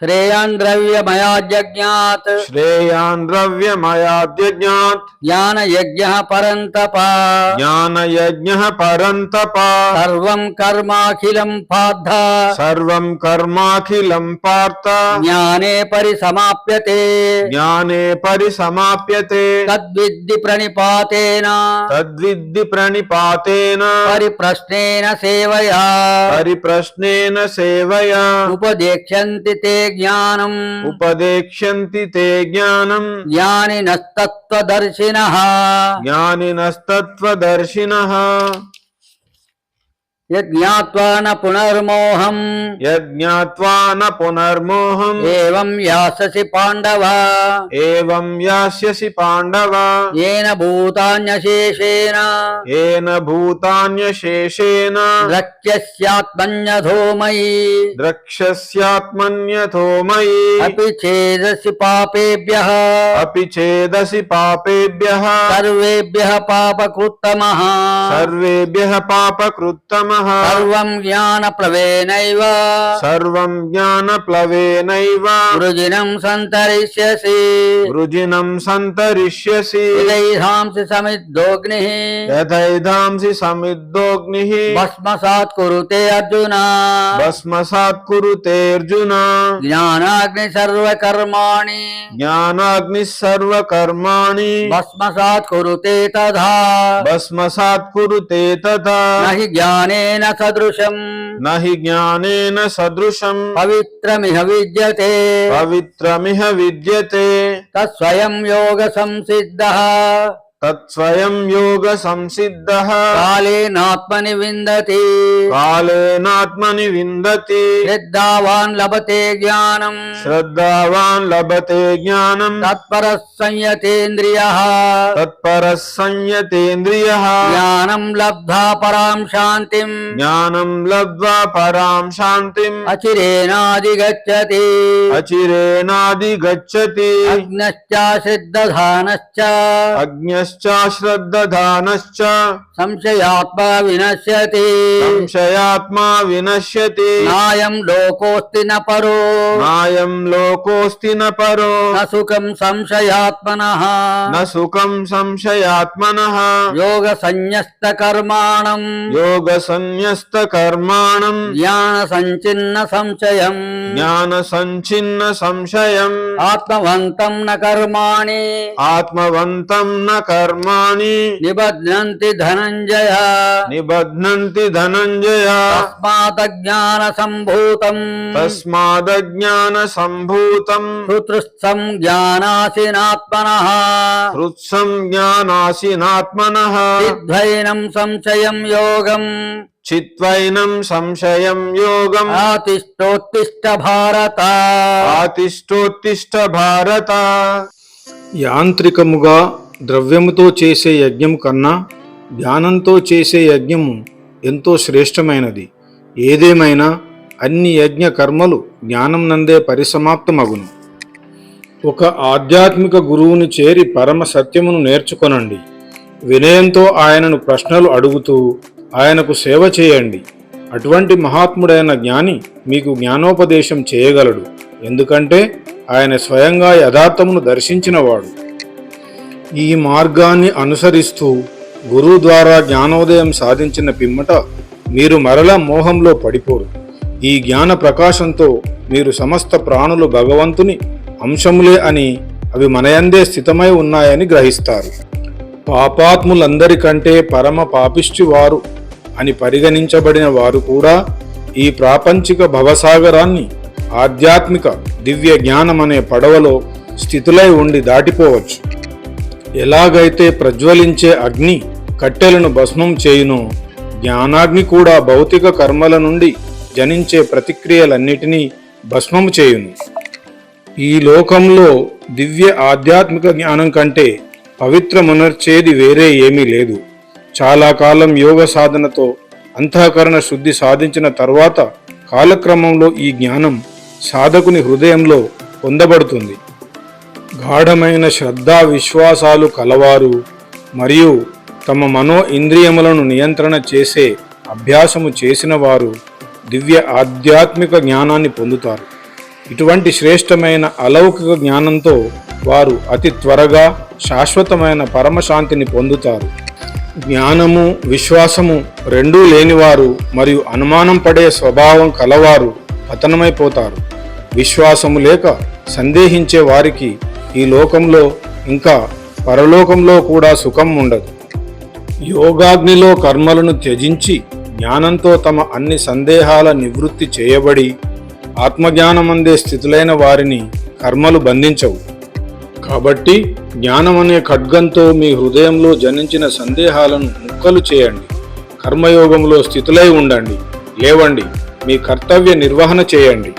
श्रेयान् द्रव्यमयाज्ञात् ज्ञानयज्ञः परन्तप सर्वं कर्माखिलं पार्थ ज्ञाने परिसमाप्यते तद्विद्धि प्रणिपातेन परिप्रश्नेन सेवया उपदेक्ष्यन्ति ते ज्ञानम् ज्ञानिनस्तत्त्वदर्शिनः यज्ञात्वा न पुनर्मोहम् एवं यास्यसि पाण्डव येन भूतान्यशेषेण द्रक्ष्यस्यात्मन्यथो मयि अपि चेदसि पापेभ्यः सर्वेभ्यः पापकृत्तमः सर्वं ज्ञानप्लवेनैव वृजिनं सन्तरिष्यसि यथैधांसि समिद्धोऽग्निः भस्मसात् कुरुते अर्जुन ज्ञानाग्निः सर्वकर्माणि भस्मसात् कुरुते तथा न हि ज्ञानेन सदृशम् पवित्रमिह विद्यते तत्स्वयं योग संसिद्धः कालेनात्मनि विन्दति श्रद्धावान् लभते ज्ञानम् तत्परः संयतेन्द्रियः ज्ञानं लब्ध्वा परां शान्तिम् अचिरेणाधिगच्छति अज्ञश्च संशयात्मा विनश्यति नायं लोकोऽस्ति न परो न सुखं संशयात्मनः योगसंन्यस्तकर्माणं ज्ञानसञ्चिन्न संशयम् आत्मवन्तं न कर्माणि निबध्नन्ति धनञ्जय तस्मादज्ञानसम्भूतम् हृत्स्थं ज्ञानासीनात्मनः चित्वैनं संशयं योगम् आतिष्ठोत्तिष्ठ भारत యాంత్రికముగా ద్రవ్యముతో చేసే యజ్ఞం కన్నా జ్ఞానంతో చేసే యజ్ఞము ఎంతో శ్రేష్టమైనది. ఏదేమైనా అన్ని యజ్ఞ కర్మలు జ్ఞానం నందే పరిసమాప్తమగును. ఒక ఆధ్యాత్మిక గురువుని చేరి పరమ సత్యమును నేర్చుకొనండి. వినయంతో ఆయనను ప్రశ్నలు అడుగుతూ ఆయనకు సేవ చేయండి. అటువంటి మహాత్ముడైన జ్ఞాని మీకు జ్ఞానోపదేశం చేయగలడు. ఎందుకంటే ఆయన స్వయంగా యథార్థమును దర్శించినవాడు. ఈ మార్గాన్ని అనుసరిస్తూ గురువు ద్వారా జ్ఞానోదయం సాధించిన పిమ్మట మీరు మరలా మోహంలో పడిపోరు. ఈ జ్ఞాన ప్రకాశంతో మీరు సమస్త ప్రాణులు భగవంతుని అంశములే అని, అవి మనయందే స్థితమై ఉన్నాయని గ్రహిస్తారు. పాపాత్ములందరికంటే పరమ పాపిష్టి వారు అని పరిగణించబడిన వారు కూడా ఈ ప్రాపంచిక భవసాగరాన్ని ఆధ్యాత్మిక దివ్య జ్ఞానమనే పడవలో స్థితులై ఉండి దాటిపోవచ్చు. ఎలాగైతే ప్రజ్వలించే అగ్ని కట్టెలను భస్మం చేయునో, జ్ఞానాగ్ని కూడా భౌతిక కర్మల నుండి జనించే ప్రతిక్రియలన్నిటినీ భస్మము చేయును. ఈ లోకంలో దివ్య ఆధ్యాత్మిక జ్ఞానం కంటే పవిత్రమునర్చేది వేరే ఏమీ లేదు. చాలా కాలం యోగ సాధనతో అంతఃకరణ శుద్ధి సాధించిన తర్వాత కాలక్రమంలో ఈ జ్ఞానం సాధకుని హృదయంలో పొందబడుతుంది. గాఢమైన శ్రద్ధా విశ్వాసాలు కలవారు మరియు తమ మనో ఇంద్రియములను నియంత్రణ చేసే అభ్యాసము చేసిన వారు దివ్య ఆధ్యాత్మిక జ్ఞానాన్ని పొందుతారు. ఇటువంటి శ్రేష్టమైన అలౌకిక జ్ఞానంతో వారు అతి త్వరగా శాశ్వతమైన పరమశాంతిని పొందుతారు. జ్ఞానము విశ్వాసము రెండూ లేనివారు మరియు అనుమానం పడే స్వభావం కలవారు పతనమైపోతారు. విశ్వాసము లేక సందేహించే వారికి ఈ లోకంలో ఇంకా పరలోకంలో కూడా సుఖం ఉండదు. యోగాగ్నిలో కర్మలను త్యజించి జ్ఞానంతో తమ అన్ని సందేహాల నివృత్తి చేయబడి ఆత్మజ్ఞానమందే స్థితులైన వారిని కర్మలు బంధించవు. కాబట్టి జ్ఞానమనే ఖడ్గంతో మీ హృదయంలో జనించిన సందేహాలను ముక్కలు చేయండి. కర్మయోగంలో స్థితులై ఉండండి. లేవండి. మీ కర్తవ్య నిర్వహణ చేయండి.